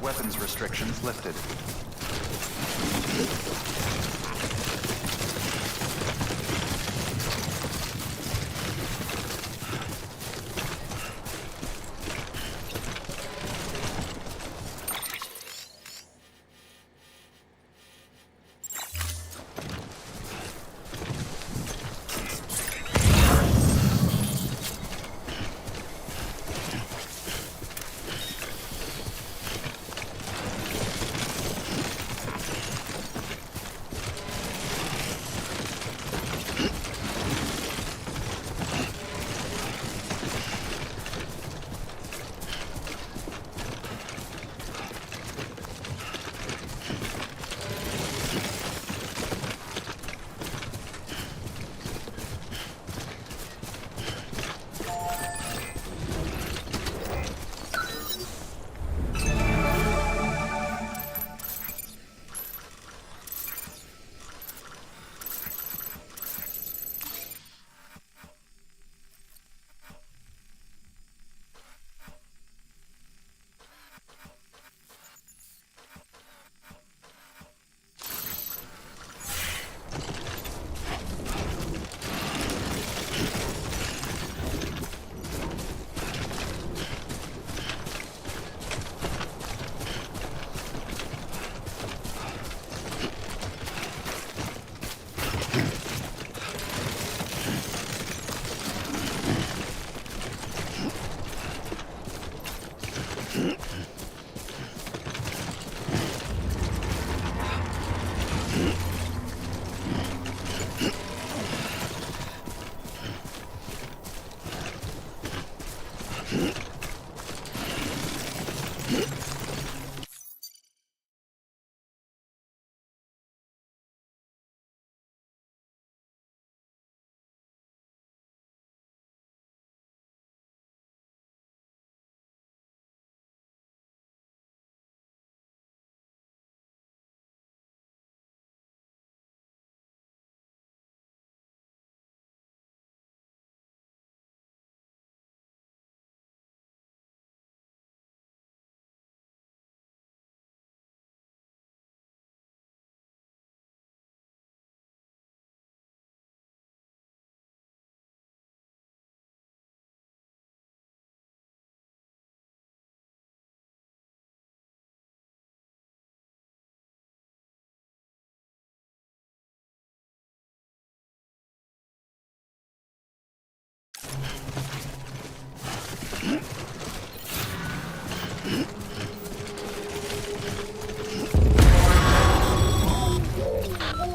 Weapons restrictions lifted.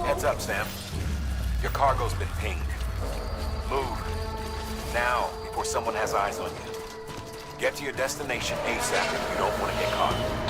Heads up, Sam. Your cargo's been pinged. Move. Now, before someone has eyes on you. Get to your destination ASAP if you don't want to get caught.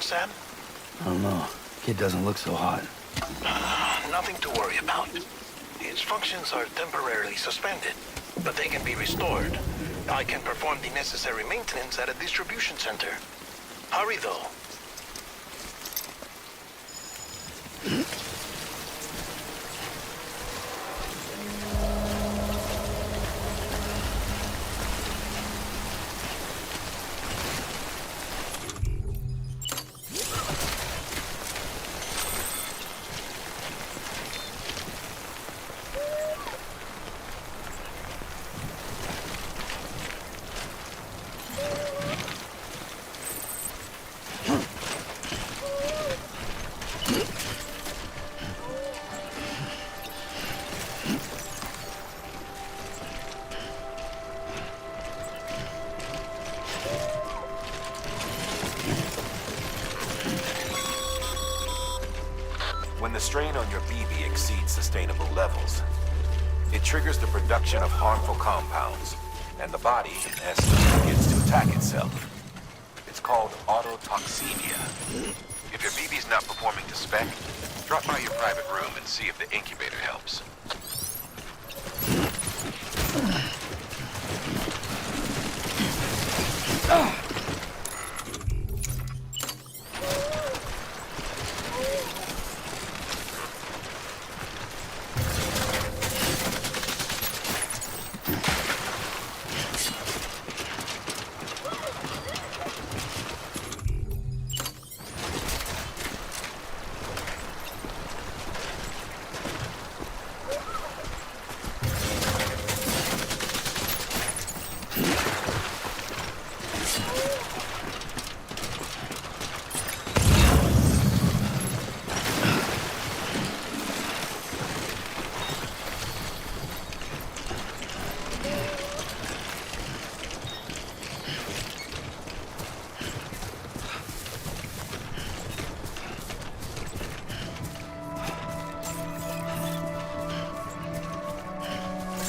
Sam? I don't know. Kid doesn't look so hot. Nothing to worry about. His functions are temporarily suspended, but they can be restored. I can perform the necessary maintenance at a distribution center. Hurry, though. When the strain on your BB exceeds sustainable levels, it triggers the production of harmful compounds, and the body, in essence, begins to attack itself. It's called autotoxemia. If your BB's not performing to spec, drop by your private room and see if the incubator helps.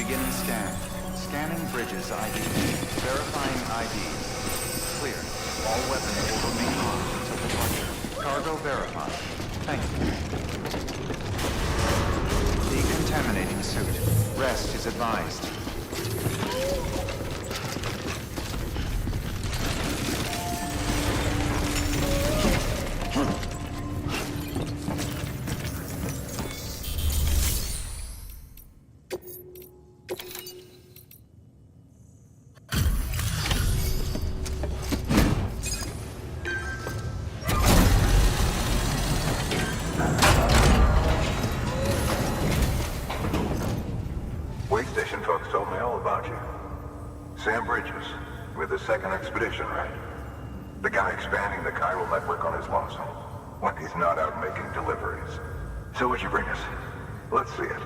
Beginning scan. Scanning bridges ID. Verifying ID. Clear. All weapons will remain armed until departure. Cargo verified. Thank you. Decontaminating suit. Rest is advised. Station folks told me all about you. Sam Bridges, with the second expedition, right? The guy expanding the chiral network on his lonesome, when he's not out making deliveries. So what'd you bring us? Let's see it.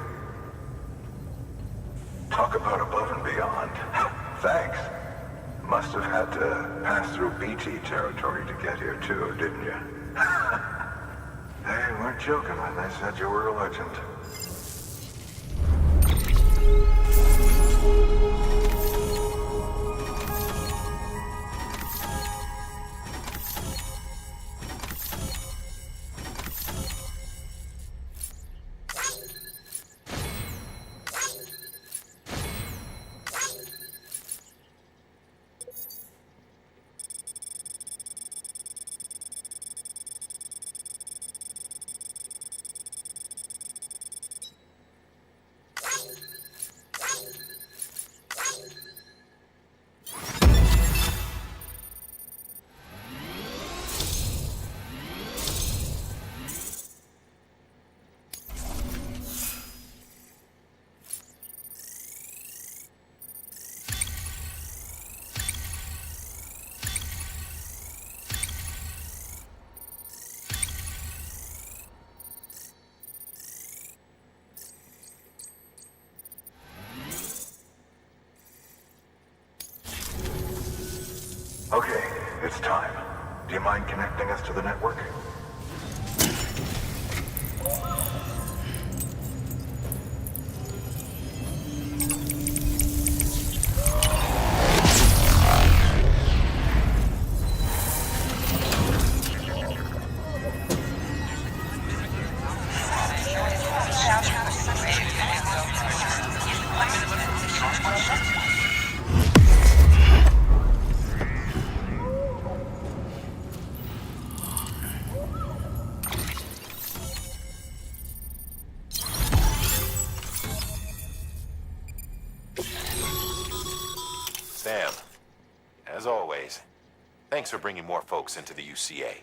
Talk about above and beyond. Thanks. Must have had to pass through BT territory to get here too, didn't you? They weren't joking when they said you were a legend. Okay, it's time. Do you mind connecting us to the network? Sam, as always, thanks for bringing more folks into the UCA.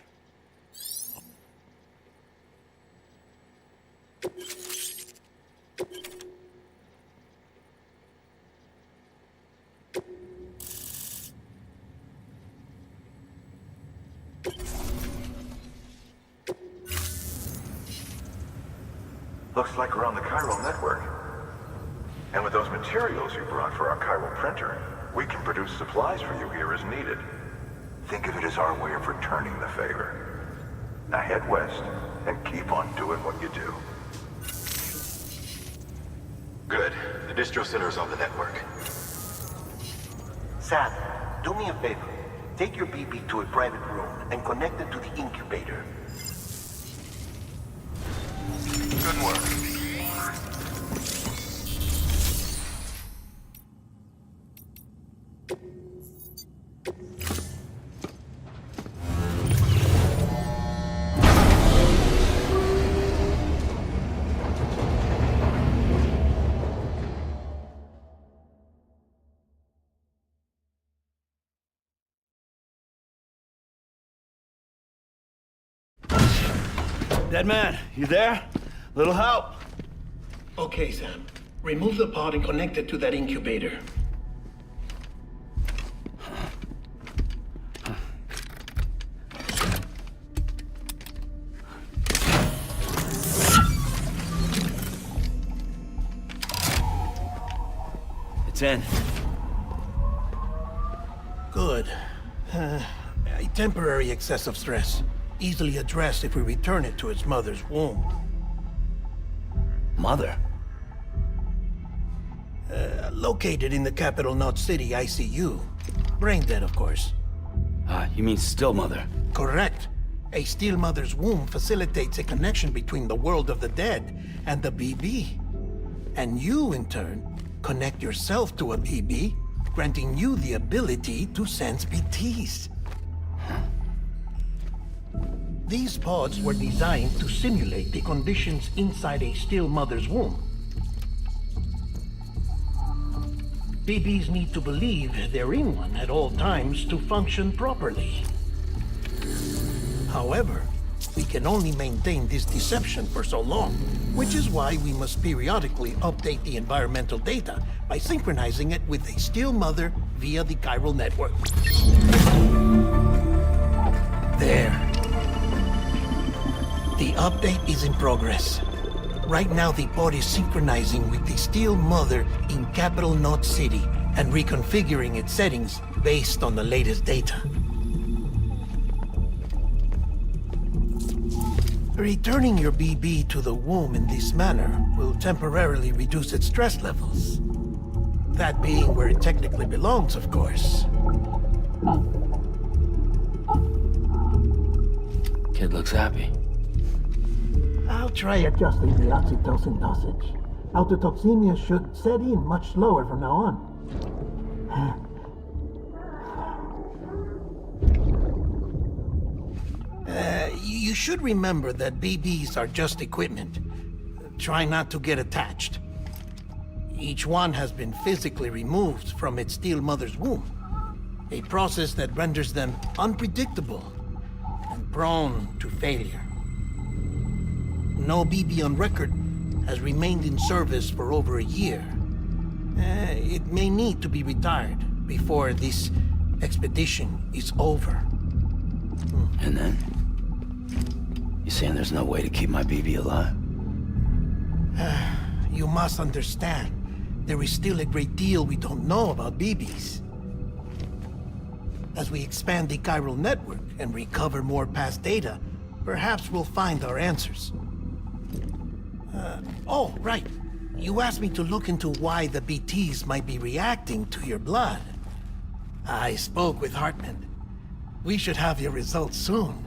Looks like we're on the chiral network. And with those materials you brought for our chiral printer, we can produce supplies for you here as needed. Think of it as our way of returning the favor. Now head west and keep on doing what you do. Good. The distro center is on the network. Sam, do me a favor. Take your BB to a private room and connect it to the incubator. Good work. Dead man, you there? Little help? Okay, Sam. Remove the pod and connect it to that incubator. It's in. Good. A temporary excessive stress. Easily addressed if we return it to its mother's womb. Mother? Located in the capital Knot City ICU. Brain dead, of course. You mean Still Mother? Correct. A Steel Mother's womb facilitates a connection between the world of the dead and the BB. And you, in turn, connect yourself to a BB, granting you the ability to sense BTs. These pods were designed to simulate the conditions inside a Steel Mother's womb. BBs need to believe they're in one at all times to function properly. However, we can only maintain this deception for so long, which is why we must periodically update the environmental data by synchronizing it with a Steel Mother via the chiral network. There. The update is in progress. Right now, the pod is synchronizing with the Steel Mother in capital Knot City and reconfiguring its settings based on the latest data. Returning your BB to the womb in this manner will temporarily reduce its stress levels. That being where it technically belongs, of course. Kid looks happy. I'll try adjusting the oxytocin dosage. Autotoxemia should set in much slower from now on. You should remember that BBs are just equipment. Try not to get attached. Each one has been physically removed from its Steel Mother's womb. A process that renders them unpredictable and prone to failure. No BB on record has remained in service for over a year. It may need to be retired before this expedition is over. And then? You saying there's no way to keep my BB alive? You must understand, there is still a great deal we don't know about BBs. As we expand the chiral network and recover more past data, perhaps we'll find our answers. Oh, right. You asked me to look into why the BTs might be reacting to your blood. I spoke with Hartman. We should have your results soon.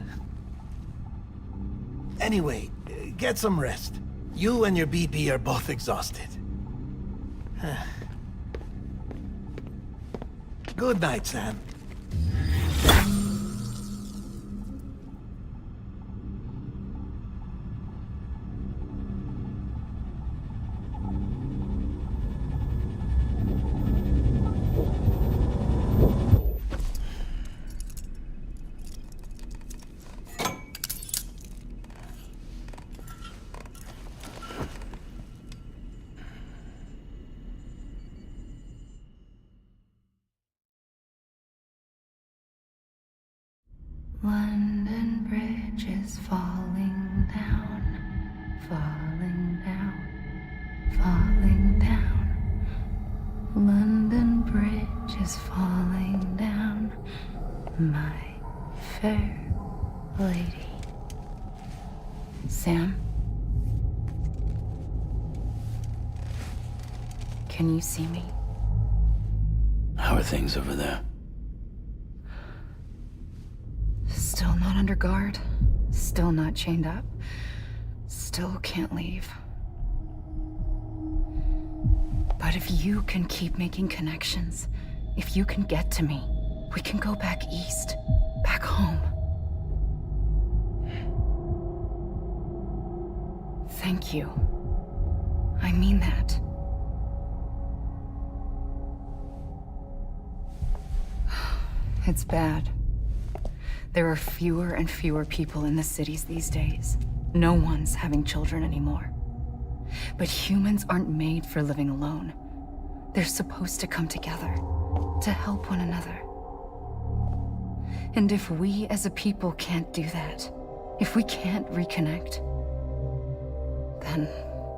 Anyway, get some rest. You and your BB are both exhausted. Good night, Sam. London Bridge is falling down, falling down, falling down. London Bridge is falling down, my fair lady. Sam? Can you see me? How are things over there? Still not under guard, still not chained up, still can't leave. But if you can keep making connections, if you can get to me, we can go back east, back home. Thank you. I mean that. It's bad. There are fewer and fewer people in the cities these days. No one's having children anymore. But humans aren't made for living alone. They're supposed to come together, to help one another. And if we as a people can't do that, if we can't reconnect, then,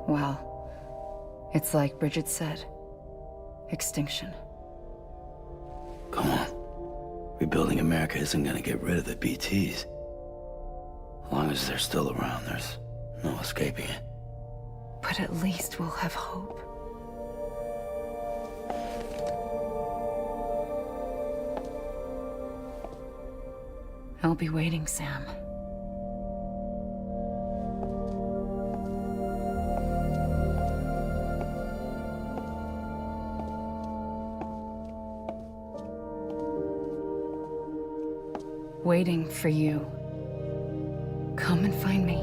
well, it's like Bridget said, extinction. Come on. Rebuilding America isn't gonna get rid of the BTs. As long as they're still around, there's no escaping it. But at least we'll have hope. I'll be waiting, Sam. Waiting for you. Come and find me.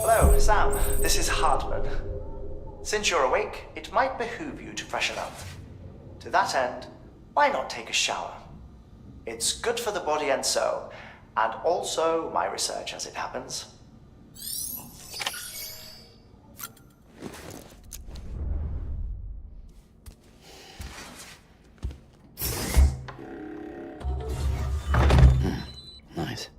Hello, Sam. This is Hartman. Since you're awake, it might behoove you to freshen up. To that end, why not take a shower? It's good for the body and soul, and also my research as it happens. Nice.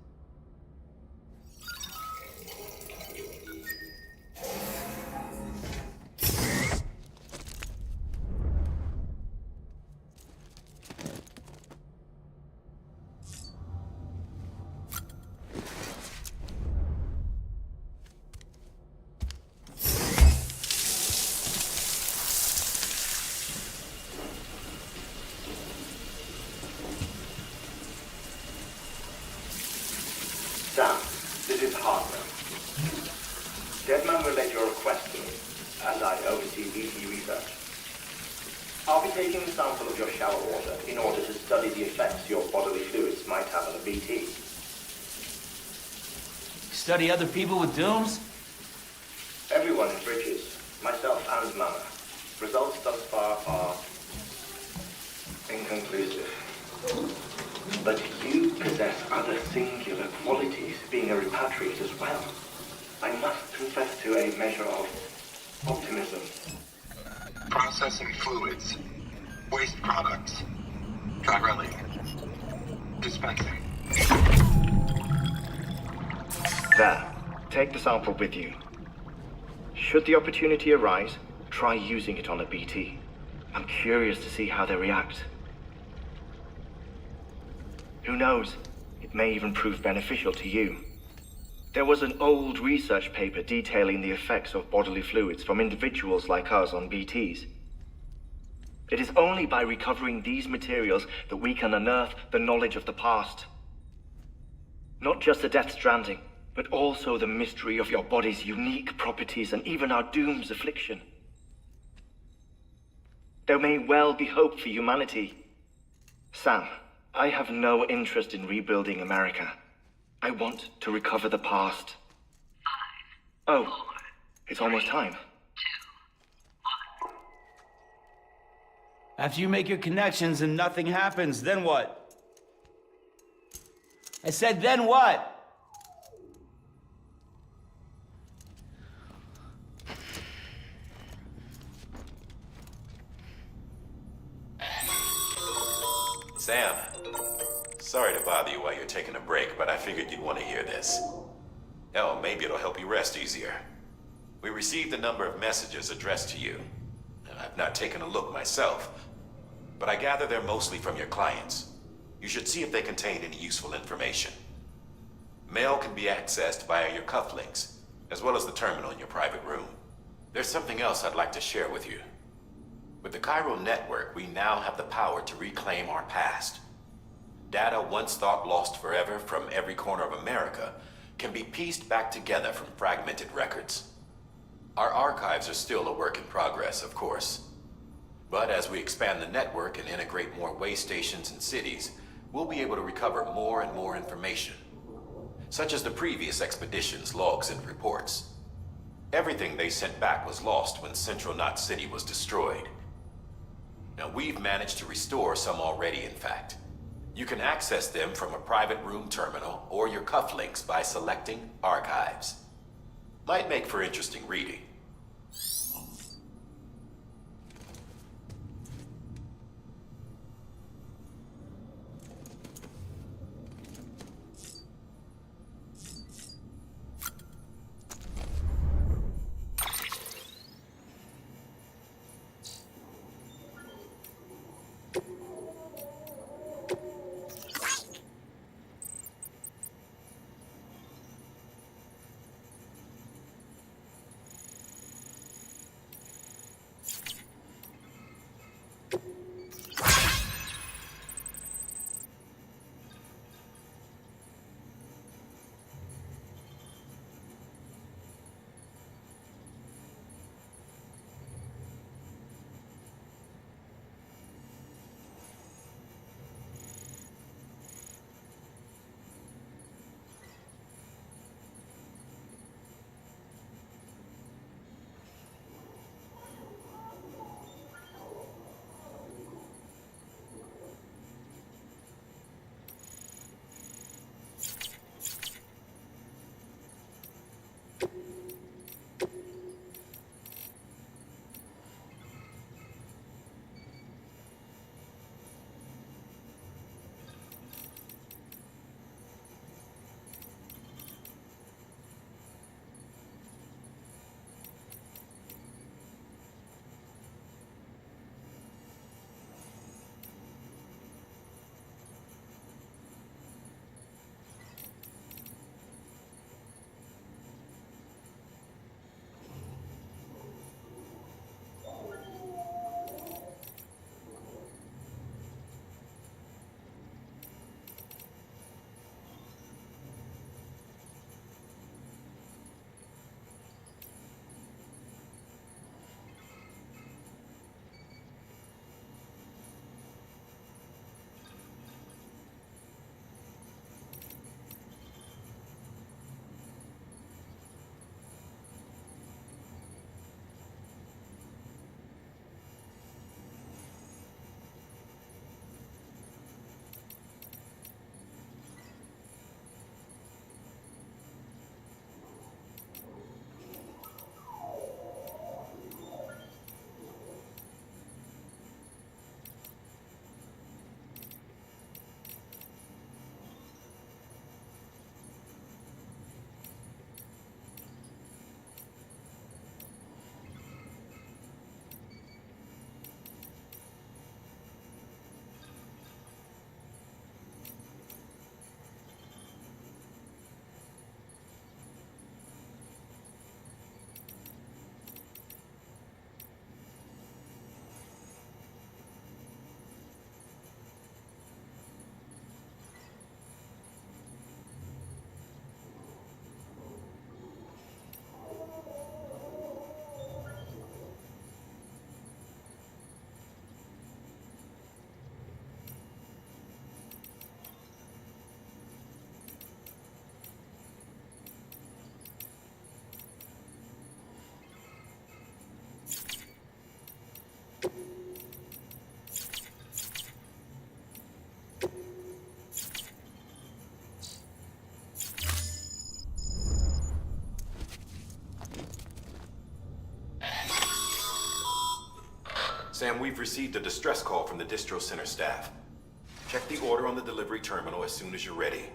Sam, this is Hartman. Deadman relayed your request to me, and I oversee BT research. I'll be taking a sample of your shower water in order to study the effects your bodily fluids might have on a BT. Study other people with dooms? Everyone in Bridges, myself and Mama. Results thus far are inconclusive. But you possess other singular qualities, being a repatriate as well. I must confess to a measure of optimism. Processing fluids. Waste products. Dry dispensing. There. Take the sample with you. Should the opportunity arise, try using it on a BT. I'm curious to see how they react. Who knows? It may even prove beneficial to you. There was an old research paper detailing the effects of bodily fluids from individuals like us on BTs. It is only by recovering these materials that we can unearth the knowledge of the past. Not just the Death Stranding, but also the mystery of your body's unique properties and even our doom's affliction. There may well be hope for humanity. Sam, I have no interest in rebuilding America. I want to recover the past. 5, 4, it's almost time. 2, 1. After you make your connections and nothing happens, then what? I said, then what? Sam, sorry to bother you while you're taking a break, but I figured you'd want to hear this. Hell, maybe it'll help you rest easier. We received a number of messages addressed to you. I've not taken a look myself, but I gather they're mostly from your clients. You should see if they contain any useful information. Mail can be accessed via your cufflinks, as well as the terminal in your private room. There's something else I'd like to share with you. With the chiral network, we now have the power to reclaim our past. Data once thought lost forever from every corner of America can be pieced back together from fragmented records. Our archives are still a work in progress, of course. But as we expand the network and integrate more way stations and cities, we'll be able to recover more and more information, such as the previous expedition's logs and reports. Everything they sent back was lost when Central Knot City was destroyed. Now, we've managed to restore some already, in fact. You can access them from a private room terminal or your cufflinks by selecting Archives. Might make for interesting reading. Sam, we've received a distress call from the distro center staff. Check the order on the delivery terminal as soon as you're ready.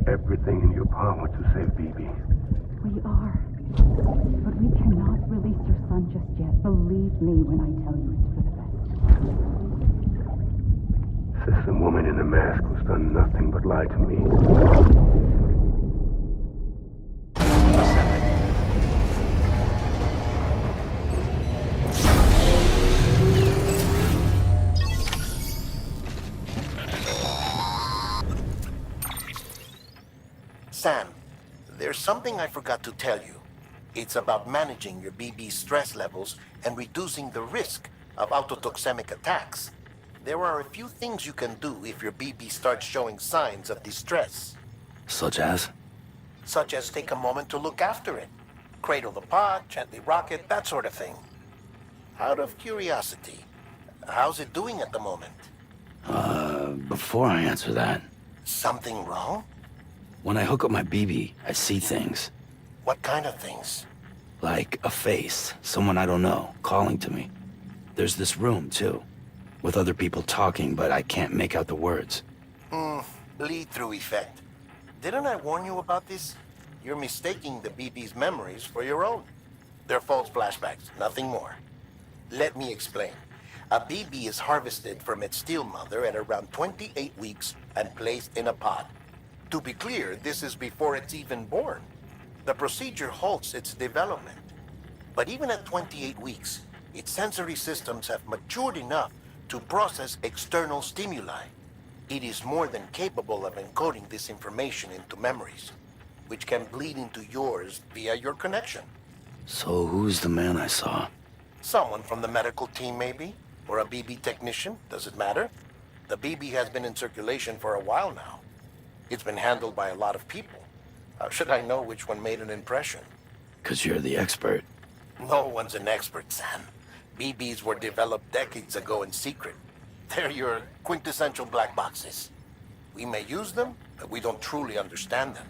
Everything in your power to save BB. We are. But we cannot release your son just yet. Believe me when I tell you it's for the best. System woman in the mask who's done nothing but lie to me. Sam, there's something I forgot to tell you. It's about managing your BB stress levels and reducing the risk of autotoxemic attacks. There are a few things you can do if your BB starts showing signs of distress. Such as? Such as take a moment to look after it. Cradle the pod, gently rock it, that sort of thing. Out of curiosity, how's it doing at the moment? Before I answer that, Something wrong? when I hook up my BB, I see things. What kind of things? Like a face, someone I don't know, calling to me. There's this room, too, with other people talking, but I can't make out the words. Lead-through effect. Didn't I warn you about this? You're mistaking the BB's memories for your own. They're false flashbacks, nothing more. Let me explain. A BB is harvested from its steel mother at around 28 weeks and placed in a pod. To be clear, this is before it's even born. The procedure halts its development. But even at 28 weeks, its sensory systems have matured enough to process external stimuli. It is more than capable of encoding this information into memories, which can bleed into yours via your connection. So who's the man I saw? Someone from the medical team, maybe? Or a BB technician, does it matter? The BB has been in circulation for a while now. It's been handled by a lot of people. How should I know which one made an impression? 'Cause you're the expert. No one's an expert, Sam. BBs were developed decades ago in secret. They're your quintessential black boxes. We may use them, but we don't truly understand them.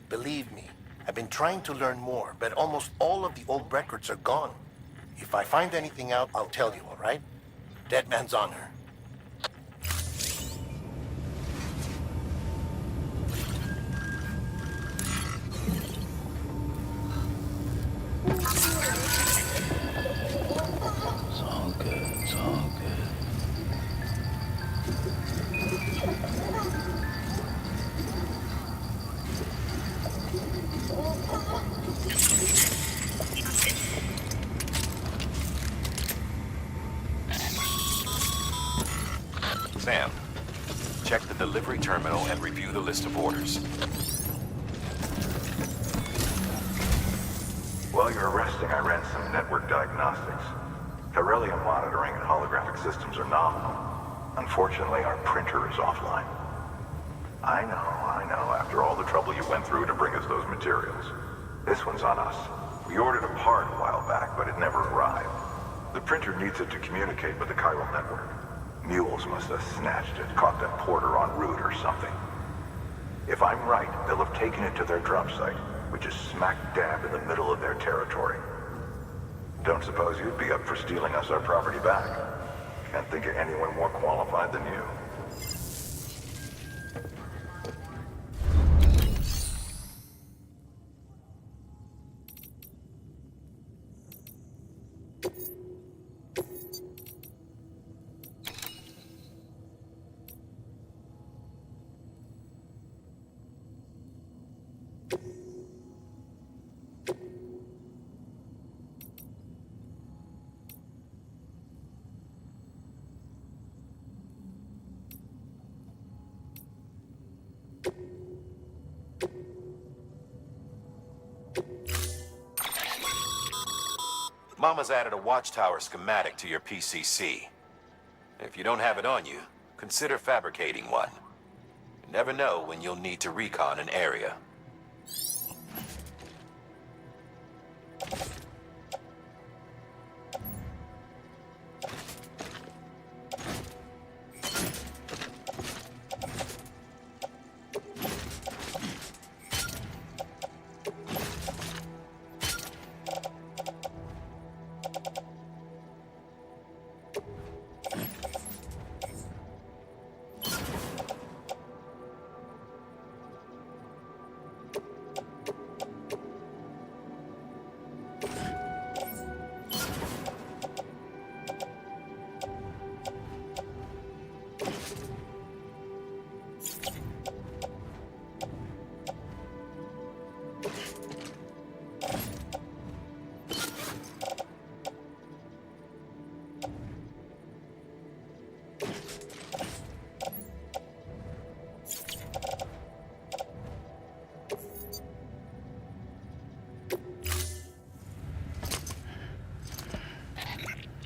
Believe me, I've been trying to learn more, but almost all of the old records are gone. If I find anything out, I'll tell you, all right? Dead man's honor. It's all good, it's all good. Sam, check the delivery terminal and review the list of orders. While you're resting, I ran some network diagnostics. Beryllium monitoring and holographic systems are nominal. Unfortunately, our printer is offline. I know, after all the trouble you went through to bring us those materials. This one's on us. We ordered a part a while back, but it never arrived. The printer needs it to communicate with the chiral network. Mules must have snatched it, caught that porter en route or something. If I'm right, they'll have taken it to their drop site, which is smack dab in the middle of their territory. Don't suppose you'd be up for stealing us our property back? Can't think of anyone more qualified than you. Mama's added a watchtower schematic to your PCC. If you don't have it on you, consider fabricating one. You never know when you'll need to recon an area.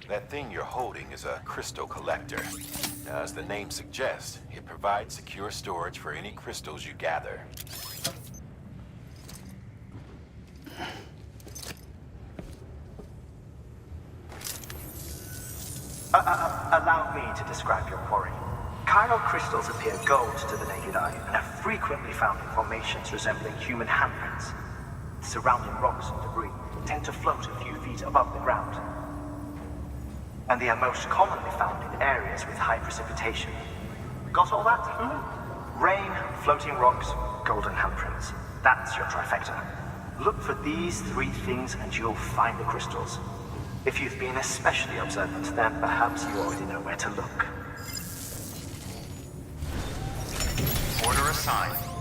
That thing you're holding is a crystal collector. Now, as the name suggests, it provides secure storage for any crystals you gather. Allow me to describe your quarry. Chiral crystals appear gold to the naked eye and are frequently found in formations resembling human handprints. The surrounding rocks and debris tend to float a few feet above the ground, and they are most commonly found in areas with high precipitation. Got all that? Rain, floating rocks, golden handprints. That's your trifecta. Look for these three things and you'll find the crystals. If you've been especially observant, then perhaps you already know where to look. Order assigned.